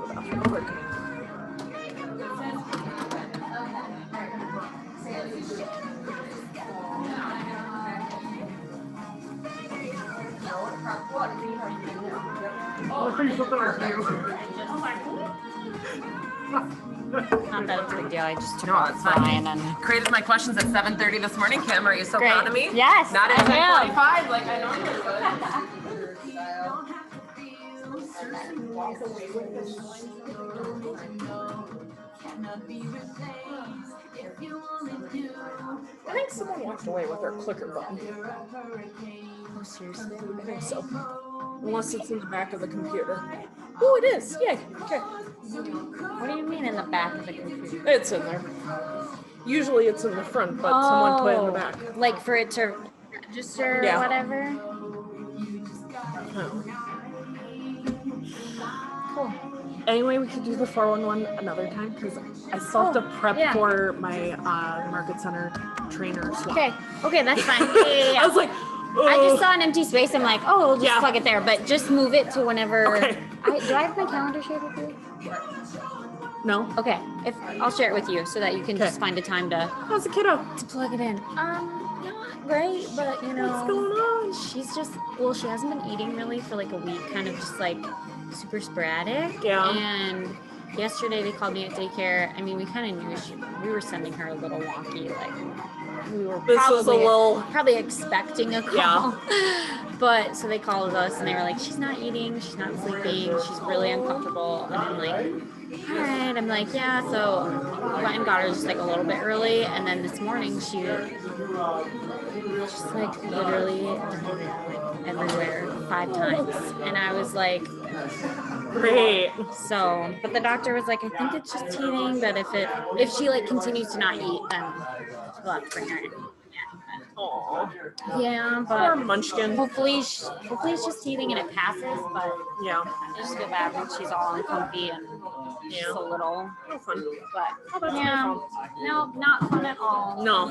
to the bathroom real quick. Not that it's a big deal. I just took No, off that's fine. Ryan and Created my questions at 7:30 this morning. Kim, are you so Great. proud of me? Yes, Not at I am. 10:45 like I normally I think someone walked away with their clicker button. oh, seriously? I think so. Unless it's in the back of the computer. Oh, it is. Yay. Okay. What do you mean in the back of the computer? It's in there. Usually it's in the front, but someone put it in the back. Like for it to register Yeah. or whatever? Oh. Cool. Anyway, we could do the 411 another time because I still have to prep for my market center trainer swap. Okay, that's fine. Yeah. I was like, I just saw an empty space. I'm like, oh, we'll just plug it there, but just move it to whenever. Okay. Do I have my calendar shared with you? No. Okay, if I'll share it with you so that you can just find a time to. How's the kiddo? To plug it in. Not great, but you know. What's going on? She's just she hasn't been eating really for like a week, kind of just like super sporadic. Yeah. And yesterday they called me at daycare. I mean, we kind of knew we were sending her a little wonky, like we were probably expecting a call. Yeah. But so they called us and they were like, she's not eating, she's not sleeping, she's really uncomfortable. And I'm like, all right. I'm like, yeah. So I went and got her just like a little bit early, and then this morning she just like literally everywhere 5 times, and I was like, great. So, but the doctor was like, I think it's just teething, but if she like continues to not eat, then we'll have to bring her in. Aww. Yeah, but poor munchkin. Hopefully it's just teething and it passes. But yeah, I just feel bad when she's all uncomfy and just a little. No fun. But yeah, no, not fun at all. No.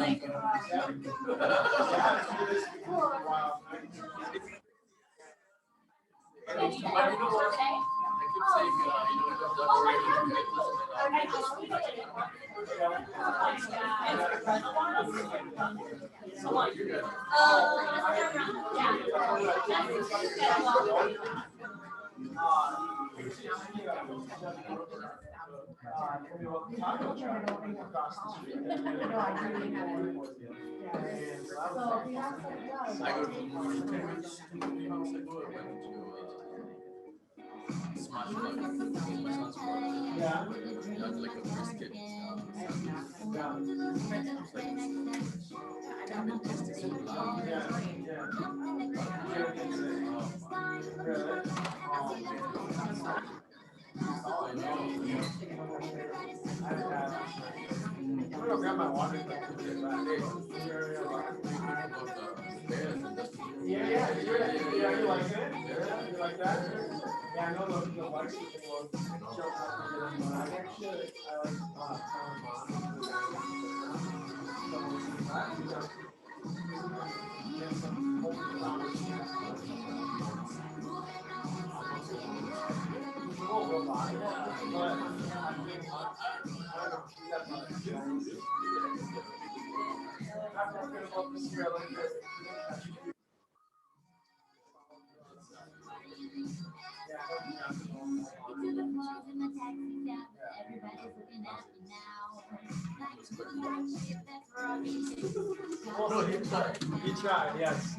You tried, yes.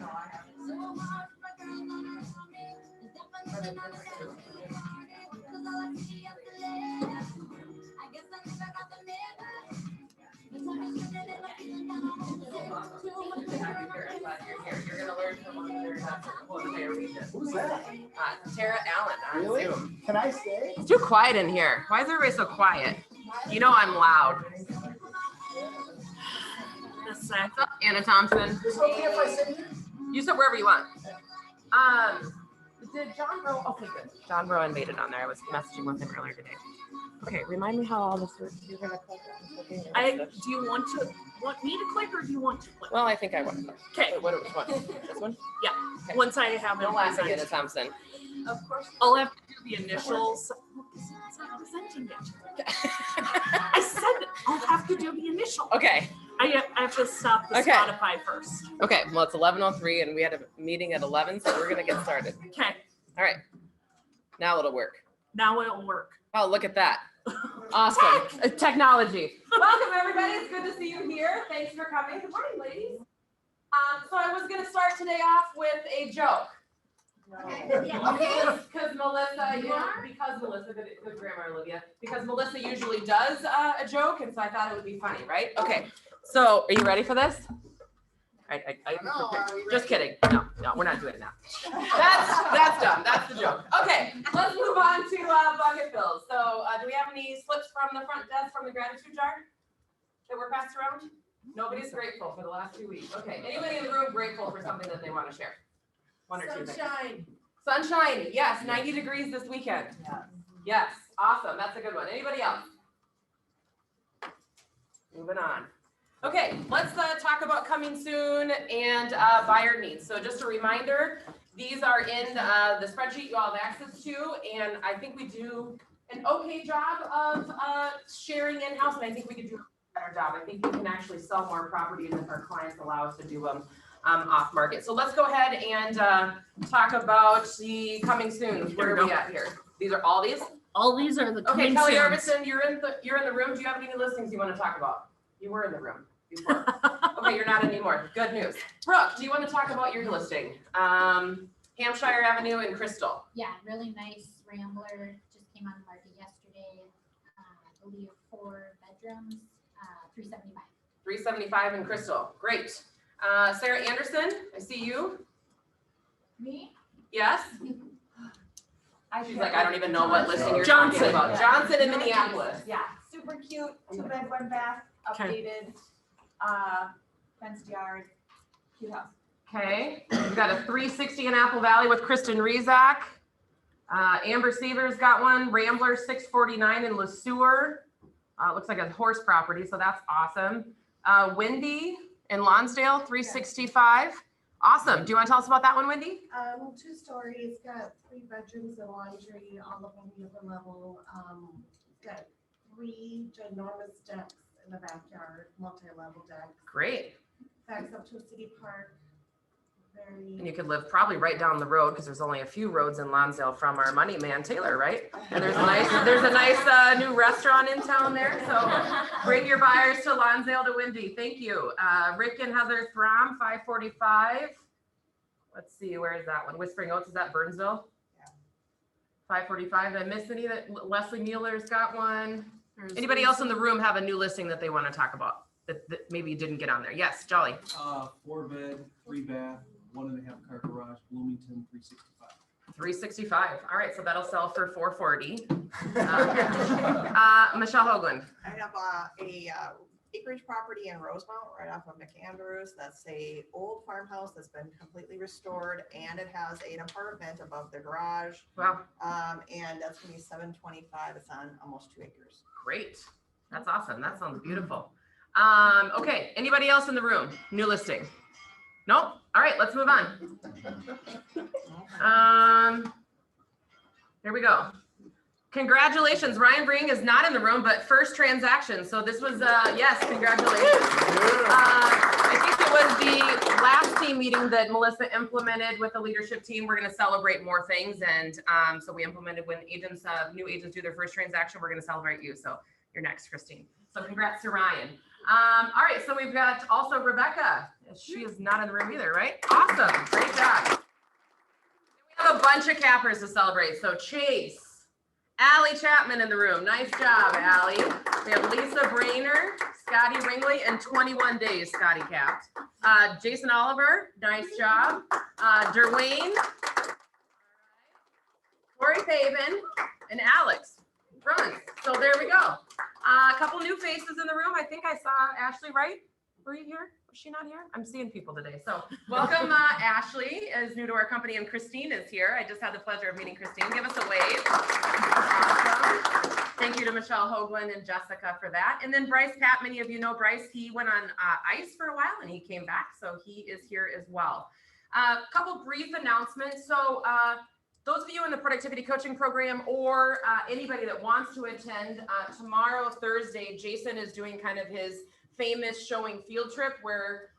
Who's that? Tara Allen. Really? Can I stay? It's too quiet in here. Why is everybody so quiet? You know I'm loud. What's up, Anna Thompson? Is it okay if I sit here? You sit wherever you want. Did John Bro? Okay, good. John Bro invaded on there. I was messaging with him earlier today. Okay, remind me how all this works. You're gonna click it. Do you want me to click or do you want to click? Well, I think I will. Okay. What? This one? Yeah. Okay. Once I have it. No laughing, Anna Thompson. Of course. I'll have to do the initials. typing it. I said I'll have to do the initial. Okay. I have to stop the Okay. Spotify first. Okay. Well, it's 11:03 and we had a meeting at 11, so we're gonna get started. Okay, All right. Now it'll work. now it'll work. Oh, look at that. Awesome. Technology. Welcome, everybody. It's good to see you here. Thanks for coming. Good morning, ladies. So I was going to start today off with a joke. Okay. Because Melissa, good grammar, Olivia. Because Melissa usually does a joke, and so I thought it would be funny, right? Okay. So are you ready for this? Just kidding. No, we're not doing that. That's dumb. That's the joke. Okay, let's move on to bucket fills. So do we have any slips from the front desk from the gratitude jar that were passed around? Nobody's grateful for the last 2 weeks. Okay, anybody in the room grateful for something that they want to share? One or two things. Sunshine. Yes, 90 degrees this weekend. Yes, awesome. That's a good one. Anybody else? Moving on. Okay, let's talk about coming soon and buyer needs. So just a reminder, these are in the spreadsheet you all have access to, and I think we do an okay job of sharing in-house, and I think we could do a better job. I think we can actually sell more properties if our clients allow us to do them off market. So let's go ahead and talk about the coming soon. Where are we at here? These are all these? All these are the Okay, coming Kelly soons. Arvidsson, you're in the room. Do you have any listings you want to talk about? You were in the room before. Okay, you're not anymore. Good news. Brooke, do you want to talk about your listing? Hampshire Avenue in Crystal. Yeah, really nice Rambler, just came on the market yesterday. I believe 4 bedrooms, 375. 375 in Crystal. Great. Sarah Anderson, I see you. Me? Yes? She's like, I don't even know what listing you're Johnson. talking about. Yeah. Johnson in Minneapolis. Yeah, super cute, 2-bed, 1-bath, updated, fenced yard, cute house. Okay, we've got a 360 in Apple Valley with Kristen Rezak. Amber Severs got one. Rambler 649 in Le Sueur. Looks like a horse property, so that's awesome. Wendy in Lonsdale 365. Awesome. Do you want to tell us about that one, Wendy? 2 stories, got 3 bedrooms and laundry, all up on the upper level. Got 3 ginormous decks in the backyard, multi-level decks. Great. Backs up to a city park. And Very. you could live probably right down the road because there's only a few roads in Lonsdale from our money man Taylor, right? And there's a nice new restaurant in town there. So bring your buyers to Lonsdale to Wendy. Thank you. Rick and Heather Throm, 545. Let's see, where is that one? Whispering Oaks, is that Burnsville? Yeah. 545. Did I miss any that Leslie Mueller's got one? There's Anybody else in the room have a new listing that they want to talk about that maybe didn't get on there? Yes, Jolly. 4-bed, 3-bath, 1.5-car garage, Bloomington, 365. 365. All right, so that'll sell for 440. Michelle Hoagland. I have a acreage property in Rosemount, right off of McAndrews. That's a old farmhouse that's been completely restored, and it has an apartment above the garage. Wow, And that's gonna be 725. It's on almost 2 acres. great. That's awesome. That sounds beautiful. Okay, anybody else in the room? New listing? Nope. All right, let's move on. Here we go. Congratulations, Ryan Bring is not in the room, but first transaction. So this was, yes, congratulations. I think it was the last team meeting that Melissa implemented with the leadership team. We're going to celebrate more things. And so we implemented when agents, new agents do their first transaction, we're going to celebrate you. So you're next, Christine. So congrats to Ryan. All right, so we've got also Rebecca. She is not in the room either, right? Awesome, great job. And we have a bunch of cappers to celebrate. So Chase, Allie Chapman in the room. Nice job, Allie. We have Lisa Brainer, Scotty Ringley, and 21 days Scotty capped. Jason Oliver, nice job. Derwayne, Corey Faven, and Alex Bruns. So there we go. A couple new faces in the room. I think I saw Ashley Wright. Were you here? Was she not here? I'm seeing people today. So welcome, Ashley is new to our company, and Christine is here. I just had the pleasure of meeting Christine. Give us a wave. Awesome. Thank you to Michelle Hoagland and Jessica for that. And then Bryce Pat, many of you know Bryce. He went on ice for a while and he came back. So he is here as well. A couple brief announcements. So those of you in the productivity coaching program or anybody that wants to attend, tomorrow, Thursday, Jason is doing kind of his famous showing field trip where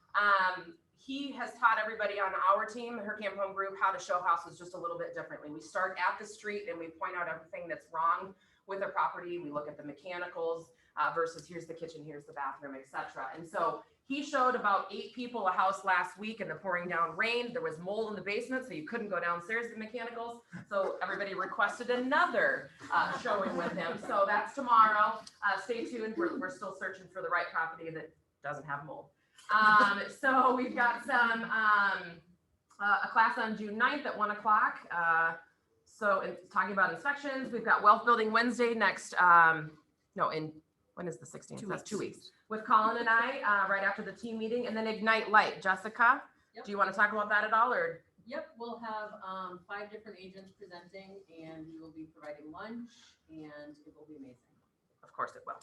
he has taught everybody on our team, the Her Camp Home Group, how to show houses just a little bit differently. We start at the street and we point out everything that's wrong with a property. We look at the mechanicals versus here's the kitchen, here's the bathroom, etc. And so he showed about 8 people a house last week in the pouring down rain. There was mold in the basement, so you couldn't go downstairs to mechanicals. So everybody requested another showing with him. So that's tomorrow. Stay tuned. We're still searching for the right property that doesn't have mold. So we've got some a class on June 9th at 1 o'clock. So it's talking about inspections. We've got Wealth Building Wednesday next. When is the 16th? That's 2 weeks. With Colin and I, right after the team meeting, and then Ignite Light. Jessica, Yep. do you want to talk about that at all, or? Yep, we'll have 5 different agents presenting, and we will be providing lunch, and it will be amazing. Of course it will.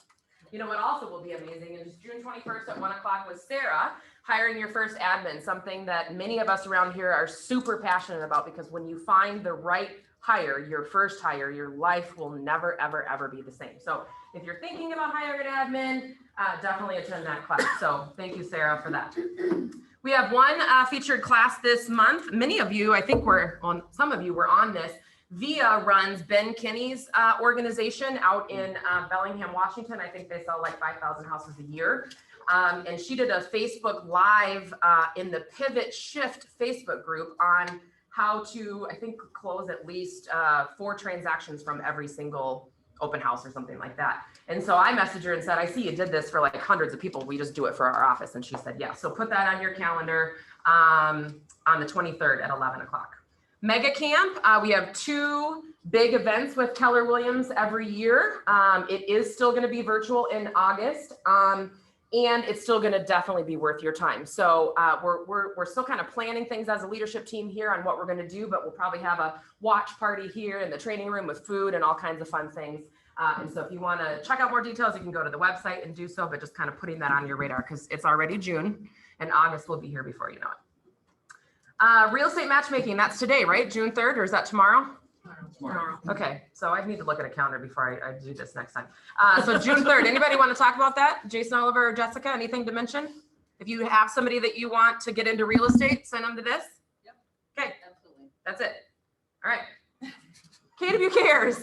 You know what also will be amazing is June 21st at 1 o'clock with Sarah, hiring your first admin, something that many of us around here are super passionate about, because when you find the right hire, your first hire, your life will never, ever, ever be the same. So if you're thinking about hiring an admin, definitely attend that class. So thank you, Sarah, for that. We have one featured class this month. Many of you, I think some of you were on this. VIA runs Ben Kinney's organization out in Bellingham, Washington. I think they sell like 5,000 houses a year. And she did a Facebook Live in the Pivot Shift Facebook group on how to, I think, close at least 4 transactions from every single open house or something like that. And so I messaged her and said, I see you did this for like hundreds of people. We just do it for our office. And she said, yeah. So put that on your calendar on the 23rd at 11 o'clock. Mega Camp, we have 2 big events with Keller Williams every year. It is still going to be virtual in August. And it's still going to definitely be worth your time. So we're still kind of planning things as a leadership team here on what we're going to do, but we'll probably have a watch party here in the training room with food and all kinds of fun things. And so if you want to check out more details, you can go to the website and do so, but just kind of putting that on your radar because it's already June and August will be here before you know it. Real estate matchmaking, that's today, right? June 3rd, or is that tomorrow? Tomorrow. Okay, so I need to look at a calendar before I do this next time. So June 3rd, anybody want to talk about that? Jason Oliver or Jessica, anything to mention? If you have somebody that you want to get into real estate, send them to this. Yep. Okay, Absolutely. that's it. All right. KW Cares.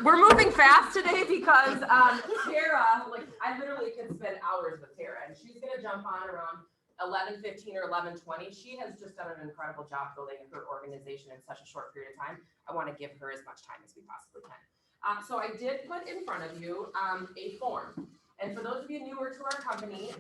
We're moving fast today because Tara, like I literally could spend hours with Tara and she's going to jump on around 11:15 or 11:20. She has just done an incredible job building her organization in such a short period of time. I want to give her as much time as we possibly can. So I did put in front of you a form. And for those of you newer to our company,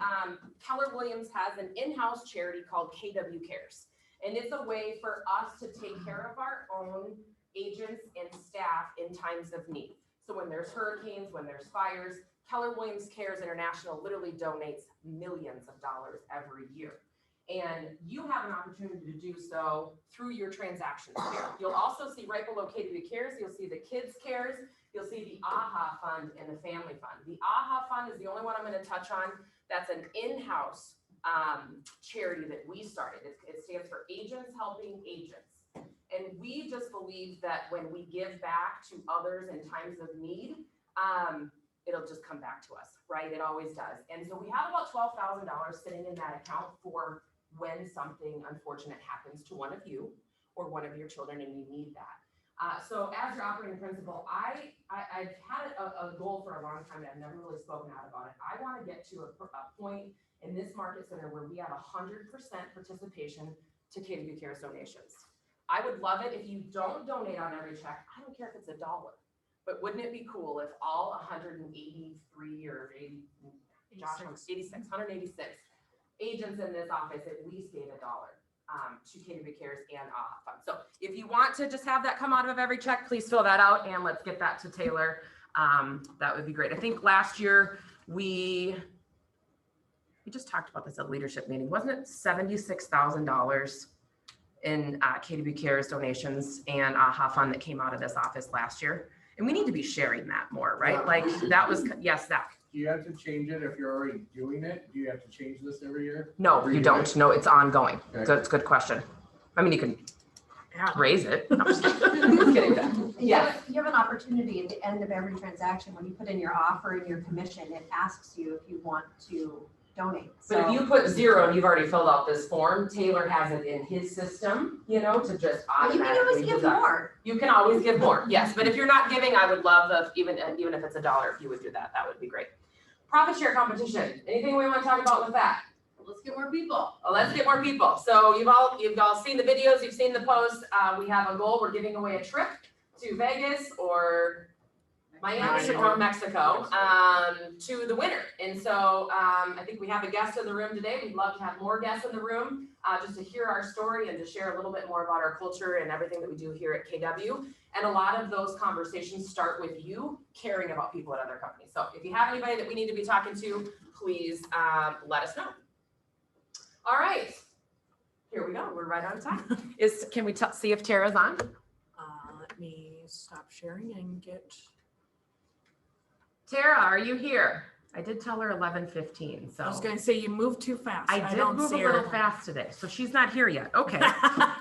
Keller Williams has an in-house charity called KW Cares. And it's a way for us to take care of our own agents and staff in times of need. So when there's hurricanes, when there's fires, Keller Williams Cares International literally donates millions of dollars every year. And you have an opportunity to do so through your transactions here. You'll also see right below KW Cares, you'll see the Kids Cares, you'll see the AHA Fund and the Family Fund. The AHA Fund is the only one I'm going to touch on. That's an in-house charity that we started. It stands for Agents Helping Agents. And we just believe that when we give back to others in times of need, it'll just come back to us, right? It always does. And so we have about $12,000 sitting in that account for when something unfortunate happens to one of you or one of your children and you need that. So as your operating principal, I've had a goal for a long time and I've never really spoken out about it. I want to get to a point in this market center where we have 100% participation to KW Cares donations. I would love it if you don't donate on every check. I don't care if it's $1, but wouldn't it be cool if all 183 or 80, 186 agents in this office at least gave $1 to KW Cares and AHA Fund. So if you want to just have that come out of every check, please fill that out and let's get that to Taylor. That would be great. I think last year we just talked about this at leadership meeting. Wasn't it $76,000 in KW Cares donations and AHA Fund that came out of this office last year? And we need to be sharing that more, right? Yeah. Like that was, yes, Zach. Do you have to change it if you're already doing it? Do you have to change this every year? No, you don't. No, it's ongoing. Okay. That's a good question. I mean, you can raise it. No, I'm just kidding. Just kidding, Beth. Yes. You have an opportunity at the end of every transaction, when you put in your offer and your commission, it asks you if you want to donate. But if So- you put 0 and you've already filled out this form, Taylor has it in his system, to just But you can automatically always give deduct. more. You can always give more, yes, but if you're not giving, I would love if even if it's $1, if you would do that, that would be great. Profit share competition, anything we want to talk about with that? Let's get more people. Well, let's get more people. So you've all seen the videos, you've seen the posts. We have a goal. We're giving away a trip to Vegas or Miami or Mexico to the winner. And so I think we have a guest in the room today. We'd love to have more guests in the room just to hear our story and to share a little bit more about our culture and everything that we do here at KW. And a lot of those conversations start with you caring about people at other companies. So if you have anybody that we need to be talking to, please let us know. All right, here we go. We're right on time. Can we see if Tara's on? Let me stop sharing and get. Tara, are you here? I did tell her 11:15, so. I was gonna say you moved too fast. I did don't move a see her. little fast today, so she's not here yet. Okay,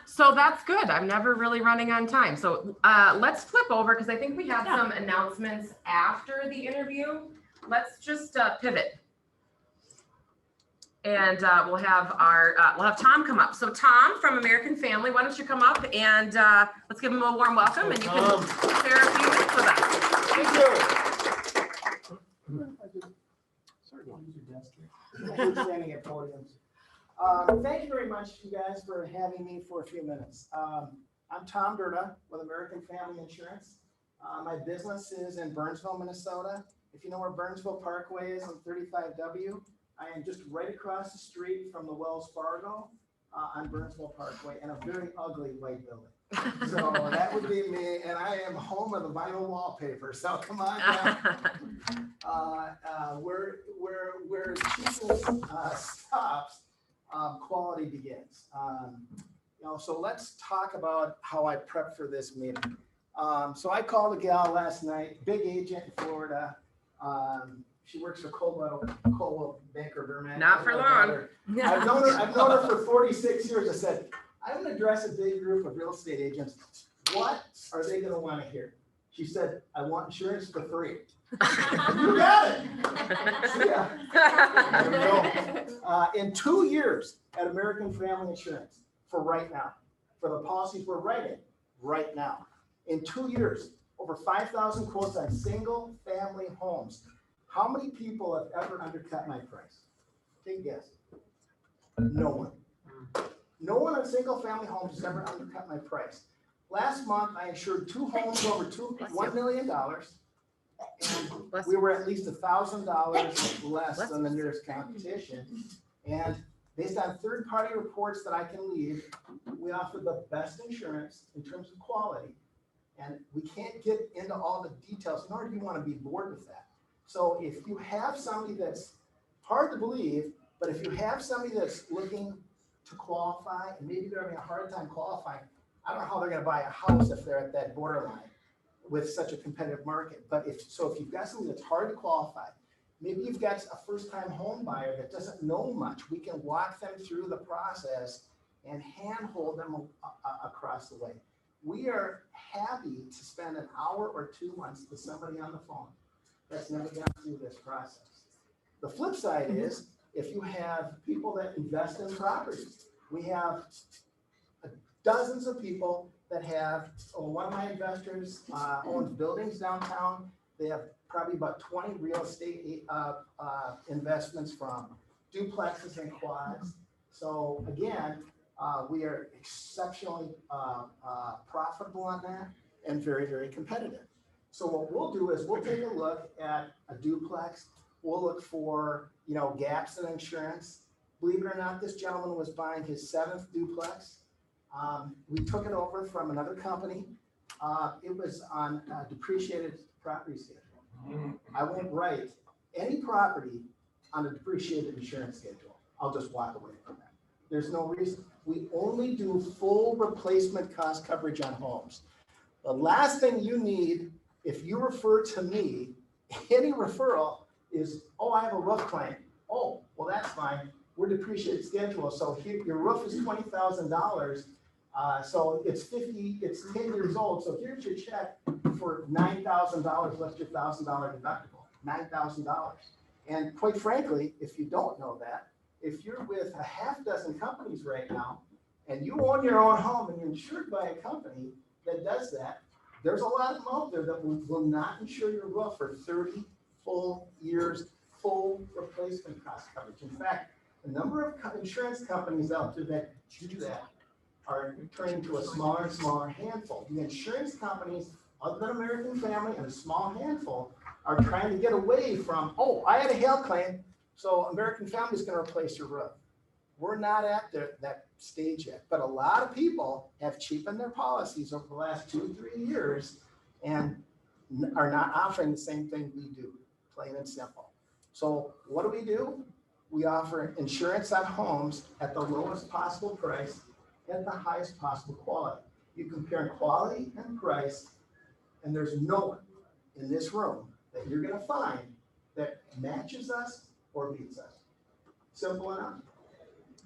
so that's good. I'm never really running on time. So let's flip over because I think we have some announcements after the interview. Let's just pivot. And we'll have Tom come up. So Tom from American Family, why don't you come up and let's give him a warm welcome and you can share a few minutes with us. Thank you. Standing at podiums. Thank you very much, you guys, for having me for a few minutes. I'm Tom Durda with American Family Insurance. My business is in Burnsville, Minnesota. If you know where Burnsville Parkway is on 35W, I am just right across the street from the Wells Fargo on Burnsville Parkway in a very ugly white building. So that would be me, and I am home of the vinyl wallpaper. So come on down. Where cheapness stops, quality begins. So let's talk about how I prepped for this meeting. So I called a gal last night, big agent in Florida. She works for Coldwell Banker Vermont. Not for long. I've known her for 46 years. I said, I'm going to address a big group of real estate agents. What are they going to want to hear? She said, I want insurance for free. You got it. Yeah. There we go. In 2 years at American Family Insurance, for right now, for the policies we're writing right now, in 2 years, over 5,000 quotes on single family homes. How many people have ever undercut my price? Take a guess. No one. No one on single family homes has ever undercut my price. Last month, I insured 2 homes over $1 million. And we were at least $1,000 less than the nearest competition. And based on third-party reports that I can leave, we offer the best insurance in terms of quality. And we can't get into all the details, nor do you want to be bored with that. So if you have somebody that's hard to believe, but if you have somebody that's looking to qualify, and maybe they're having a hard time qualifying, I don't know how they're going to buy a house if they're at that borderline with such a competitive market. But if you've got somebody that's hard to qualify, maybe you've got a first-time home buyer that doesn't know much, we can walk them through the process and handhold them across the way. We are happy to spend an hour or 2 months with somebody on the phone that's never gone through this process. The flip side is, if you have people that invest in properties, we have dozens of people that have, one of my investors owns buildings downtown. They have probably about 20 real estate investments from duplexes and quads. So again, we are exceptionally profitable on that and very, very competitive. So what we'll do is we'll take a look at a duplex. We'll look for, gaps in insurance. Believe it or not, this gentleman was buying his 7th duplex. We took it over from another company. It was on a depreciated property schedule. I won't write any property on a depreciated insurance schedule. I'll just walk away from that. There's no reason. We only do full replacement cost coverage on homes. The last thing you need, if you refer to me, any referral is, oh, I have a roof claim. Oh, well, that's fine. We're depreciated schedule. So here, your roof is $20,000. So it's 10 years old. So here's your check for $9,000, less your $1,000 deductible, $9,000. And quite frankly, if you don't know that, if you're with a half dozen companies right now, and you own your own home and you're insured by a company that does that, there's a lot of them out there that will not insure your roof for 30 full years, full replacement cost coverage. In fact, the number of insurance companies out there that do that are turning to a smaller and smaller handful. The insurance companies, other than American Family and a small handful, are trying to get away from, oh, I had a hail claim, so American Family is going to replace your roof. We're not at that stage yet, but a lot of people have cheapened their policies over the last 2-3 years and are not offering the same thing we do, plain and simple. So what do? We offer insurance on homes at the lowest possible price at the highest possible quality. You compare quality and price, and there's no one in this room that you're going to find that matches us or beats us. Simple enough.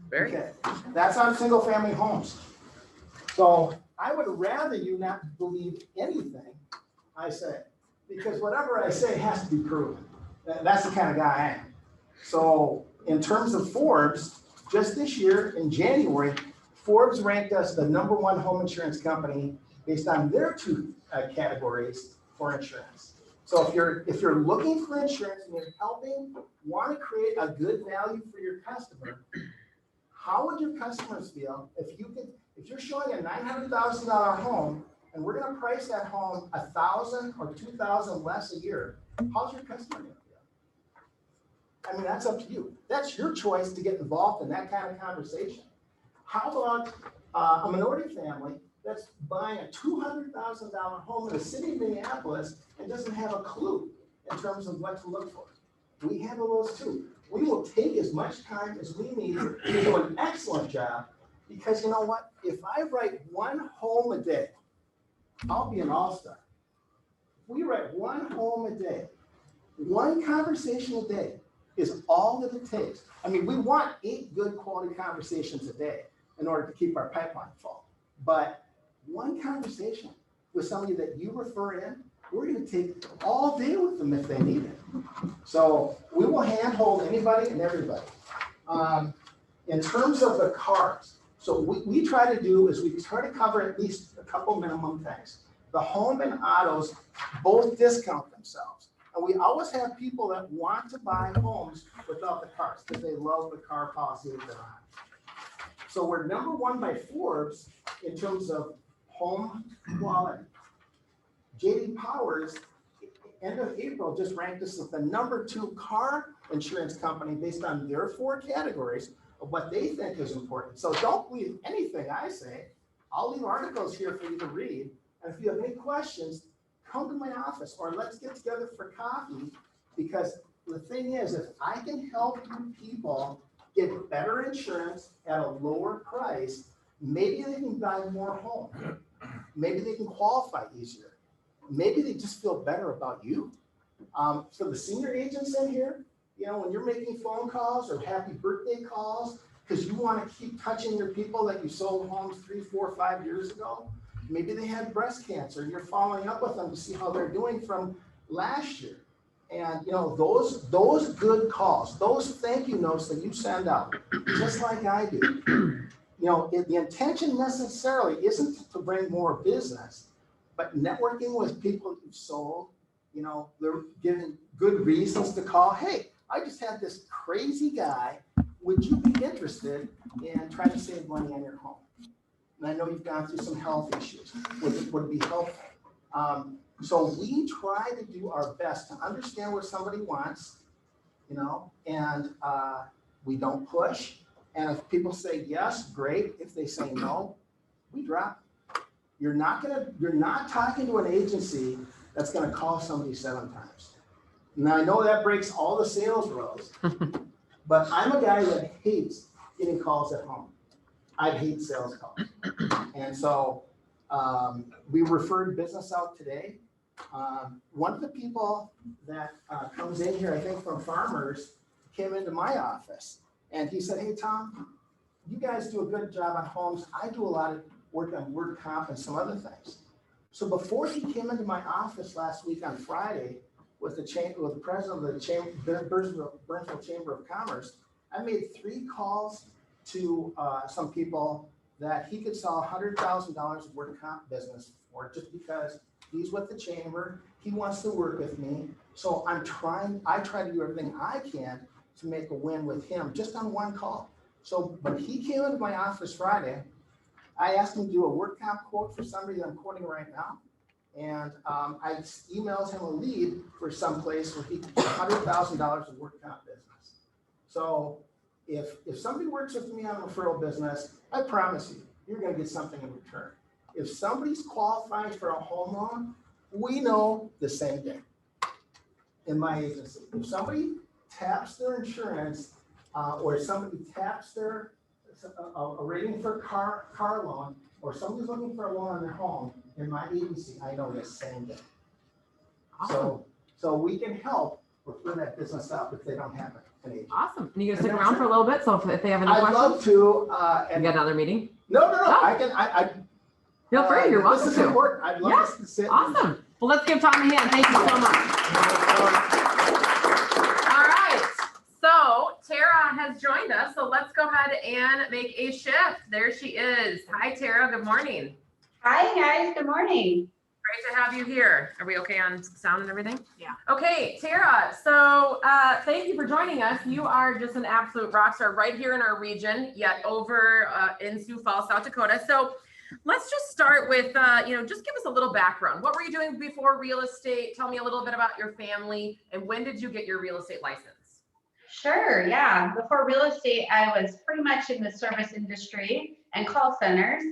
Very Okay, that's on single family homes. So I would rather you not believe anything I say, because whatever I say has to be proven. That's the kind of guy I am. So in terms of Forbes, just this year in January, Forbes ranked us the #1 home insurance company based on their 2 categories for insurance. So if you're looking for insurance and you're want to create a good value for your customer, how would your customers feel if you're showing a $900,000 home and we're going to price that home $1,000 or $2,000 less a year? How's your customer going to feel? I mean, that's up to you. That's your choice to get involved in that kind of conversation. How about a minority family that's buying a $200,000 home in the city of Minneapolis and doesn't have a clue in terms of what to look for? We handle those too. We will take as much time as we need to do an excellent job, because you know what? If I write one home a day, I'll be an all-star. If we write one home a day, one conversation a day is all that it takes. I mean, we want 8 good quality conversations a day in order to keep our pipeline full. But one conversation with somebody that you refer in, we're going to take all day with them if they need it. So we will handhold anybody and everybody. In terms of the cars, so we try to do is we try to cover at least a couple minimum things. The home and autos both discount themselves. And we always have people that want to buy homes without the cars because they love the car policy that they're on. So we're #1 by Forbes in terms of home quality. J.D. Powers, end of April, just ranked us as the #2 car insurance company based on their 4 categories of what they think is important. So don't believe anything I say. I'll leave articles here for you to read. And if you have any questions, come to my office or let's get together for coffee, because the thing is, if I can help you people get better insurance at a lower price, maybe they can buy more home. Maybe they can qualify easier. Maybe they just feel better about you. For the senior agents in here, you know, when you're making phone calls or happy birthday calls, because you want to keep touching your people that you sold homes 3, 4, 5 years ago, maybe they had breast cancer and you're following up with them to see how they're doing from last year. And you know, those good calls, those thank you notes that you send out, just like I do, you know, the intention necessarily isn't to bring more business, but networking with people you've sold, you know, they're giving good reasons to call. Hey, I just had this crazy guy. Would you be interested in trying to save money on your home? And I know you've gone through some health issues. Would it be helpful? So we try to do our best to understand what somebody wants, you know, and we don't push. And if people say yes, great. If they say no, we drop. You're not talking to an agency that's going to call somebody 7 times. Now I know that breaks all the sales rules, but I'm a guy that hates getting calls at home. I hate sales calls. And so we referred business out today. One of the people that comes in here, I think from Farmers, came into my office and he said, hey, Tom, you guys do a good job on homes. I do a lot of work on word comp and some other things. So before he came into my office last week on Friday with the president of the Burnsville Chamber of Commerce, I made 3 calls to some people that he could sell $100,000 of work comp business for, just because he's with the chamber, he wants to work with me. So I try to do everything I can to make a win with him just on 1 call. So when he came into my office Friday, I asked him to do a work comp quote for somebody that I'm quoting right now. And I emailed him a lead for some place where he could get $100,000 of work comp business. So if somebody works with me on a referral business, I promise you, you're gonna get something in return. If somebody's qualified for a home loan, we know the same day in my agency. If somebody taps their insurance or somebody taps their a rating for car loan, or somebody's looking for a loan on their home, in my agency, I know the same day. Awesome. So we can help with that business up if they don't have an agent. Awesome. And you gonna stick around for a little bit? So if they have any I'd questions? love to. You got another meeting? No, Oh. I Feel free, you're welcome this is to. important. I'd love to sit. Awesome. Well, let's give Tom a hand. Thank you so much. All right, so Tara has joined us, so let's go ahead and make a shift. There she is. Hi, Tara, good morning. Hi, guys, good morning. Great to have you here. Are we okay on sound and everything? Yeah. Okay, Tara, so thank you for joining us. You are just an absolute rock star right here in our region, yet over in Sioux Falls, South Dakota. So let's just start with, just give us a little background. What were you doing before real estate? Tell me a little bit about your family, and when did you get your real estate license? Sure, yeah. Before real estate, I was pretty much in the service industry and call centers.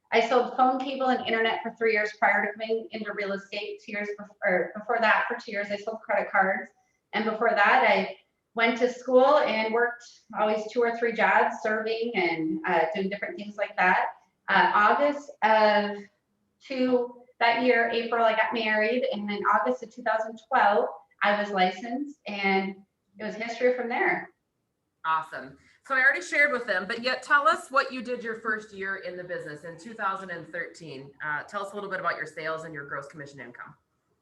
I sold phone, cable, and internet for 3 years prior to coming into real estate. 2 years before that, for 2 years, I sold credit cards. And before that, I went to school and worked always 2 or 3 jobs, serving and doing different things like that. August of that year, April, I got married. And then August of 2012, I was licensed, and it was history from there. Awesome. So I already shared with them, but yet tell us what you did your first year in the business in 2013. Tell us a little bit about your sales and your gross commission income.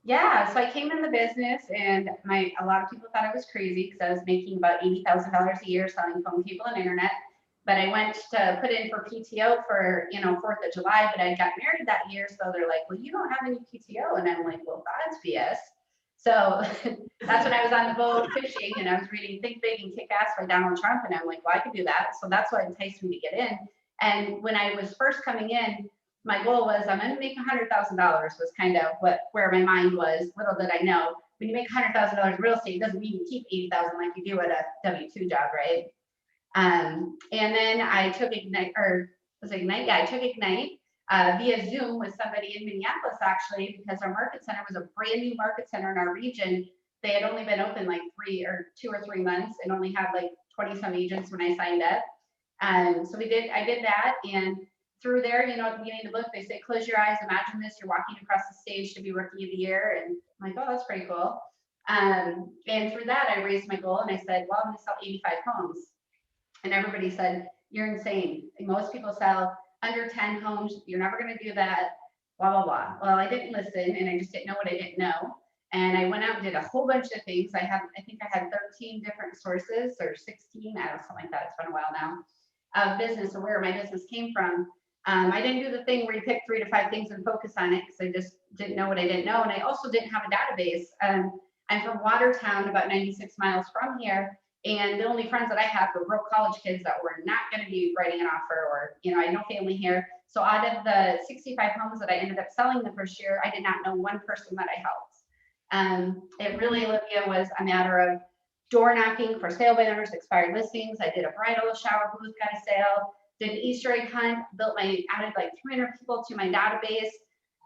Yeah, so I came in the business, and a lot of people thought I was crazy because I was making about $80,000 a year selling phone, cable, and internet. But I went to put in for PTO for 4th of July, but I got married that year, so they're like, well, you don't have any PTO, and I'm like, well, that's BS. So that's when I was on the boat fishing, and I was reading Think Big and Kick Ass by Donald Trump, and I'm like, well, I could do that. So that's what enticed me to get in. And when I was first coming in, my goal was I'm going to make $100,000 was kind of where my mind was. Little did I know, when you make $100,000 in real estate, it doesn't mean you keep $80,000 like you do at a W-2 job, right? And then I took Ignite, I took Ignite via Zoom with somebody in Minneapolis, actually, because our market center was a brand new market center in our region. They had only been open like 2 or 3 months and only had like 20 some agents when I signed up. So I did that. And through there, at the beginning of the book, they say, close your eyes, imagine this, you're walking across the stage to be Rookie of the Year. And I'm like, oh, that's pretty cool. And through that, I raised my goal and I said, well, I'm going to sell 85 homes. And everybody said, you're insane. And most people sell under 10 homes. You're never going to do that, blah, blah, blah. Well, I didn't listen, and I just didn't know what I didn't know. And I went out and did a whole bunch of things. I think I had 13 different sources, or 16, I don't know, something like that. It's been a while now, of business, or where my business came from. I didn't do the thing where you pick 3 to 5 things and focus on it, because I just didn't know what I didn't know. And I also didn't have a database. I'm from Watertown, about 96 miles from here. And the only friends that I had were broke college kids that were not going to be writing an offer, or, I had no family here. So out of the 65 homes that I ended up selling the first year, I did not know one person that I helped. It really, Olivia, was a matter of door knocking for sale by owners, expired listings. I did a bridal shower booth, got a sale, did an Easter egg hunt, added like 300 people to my database.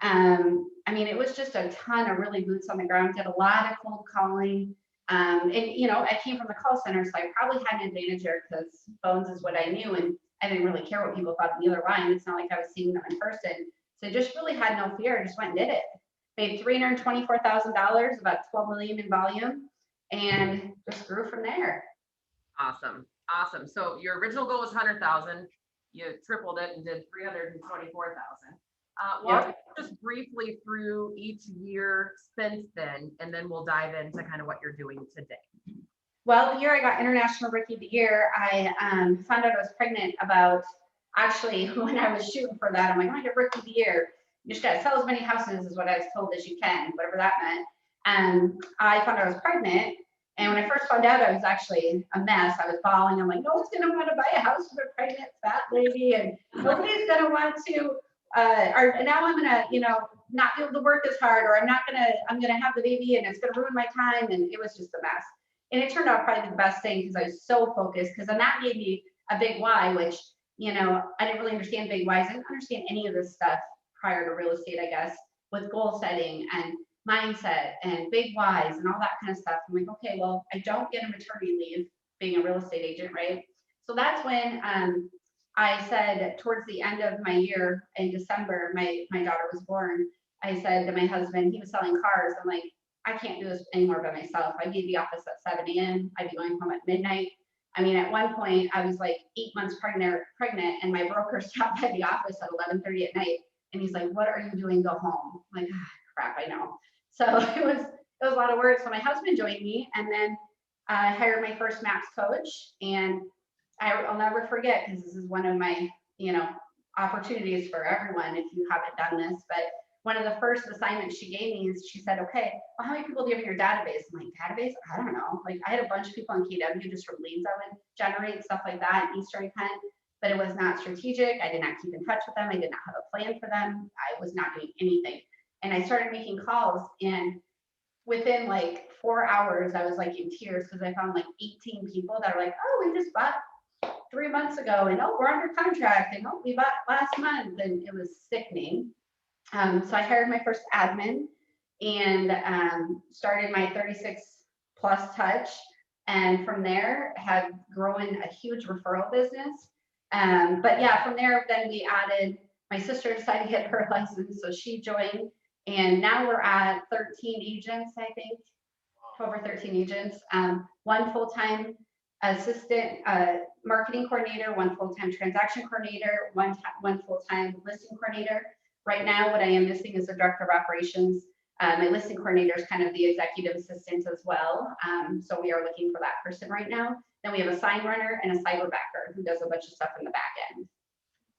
It was just a ton of really boots on the ground, did a lot of cold calling. I came from the call center, so I probably had an advantage there because phones is what I knew, and I didn't really care what people thought on the other line. It's not like I was seeing them in person. So I just really had no fear. I just went and did it. Made $324,000, about 12 million in volume, and just grew from there. Awesome. So your original goal was 100,000. you tripled it and did 324,000. Walk us just briefly through each year since then, and then we'll dive into kind of what you're doing today. Well, the year I got International Rookie of the Year, I found out I was pregnant about, actually, when I was shooting for that, I'm like, I'm gonna get Rookie of the Year. You just gotta sell as many houses is what I was told as you can, whatever that meant. And I found out I was pregnant. And when I first found out I was actually a mess, I was bawling. I'm like, no one's gonna want to buy a house with a pregnant fat lady, and nobody's gonna want to, or now I'm gonna, not be able to work as hard, or I'm gonna have the baby and it's gonna ruin my time. And it was just a mess. And it turned out probably the best thing because I was so focused, because then that gave me a big why, which, I didn't really understand big whys. I didn't understand any of this stuff prior to real estate, I guess, with goal setting and mindset and big whys and all that kind of stuff. I'm like, okay, well, I don't get a maternity leave being a real estate agent, right? So that's when I said, towards the end of my year in December, my daughter was born. I said to my husband, he was selling cars. I'm like, I can't do this anymore by myself. I'd be at the office at 7 a.m. I'd be going home at midnight. I mean, at one point I was like 8 months pregnant, and my broker stopped by the office at 11:30 at night. And he's like, what are you doing? Go home. I'm like, crap, I know. So it was a lot of work. So my husband joined me, and then I hired my first MAPS coach. And I'll never forget, because this is one of my, opportunities for everyone if you haven't done this. But one of the first assignments she gave me is she said, okay, well, how many people do you have in your database? I'm like, database? I don't know. Like, I had a bunch of people in KW just from leads I would generate, stuff like that, in Easter egg hunt, but it was not strategic. I did not keep in touch with them. I did not have a plan for them. I was not doing anything. And I started making calls, and within like 4 hours, I was like in tears, because I found like 18 people that are like, oh, we just bought 3 months ago, and oh, we're under contract, and oh, we bought last month, and it was sickening. So I hired my first admin and started my 36 plus touch. And from there have grown a huge referral business. But yeah, from there, then we added, my sister decided to get her license, so she joined. And now we're at 13 agents, I think, 12 or 13 agents. One full-time assistant marketing coordinator, one full-time transaction coordinator, one full-time listing coordinator. Right now, what I am missing is a director of operations. My listing coordinator is kind of the executive assistant as well. So we are looking for that person right now. Then we have a sign runner and a cyberbacker who does a bunch of stuff in the back end.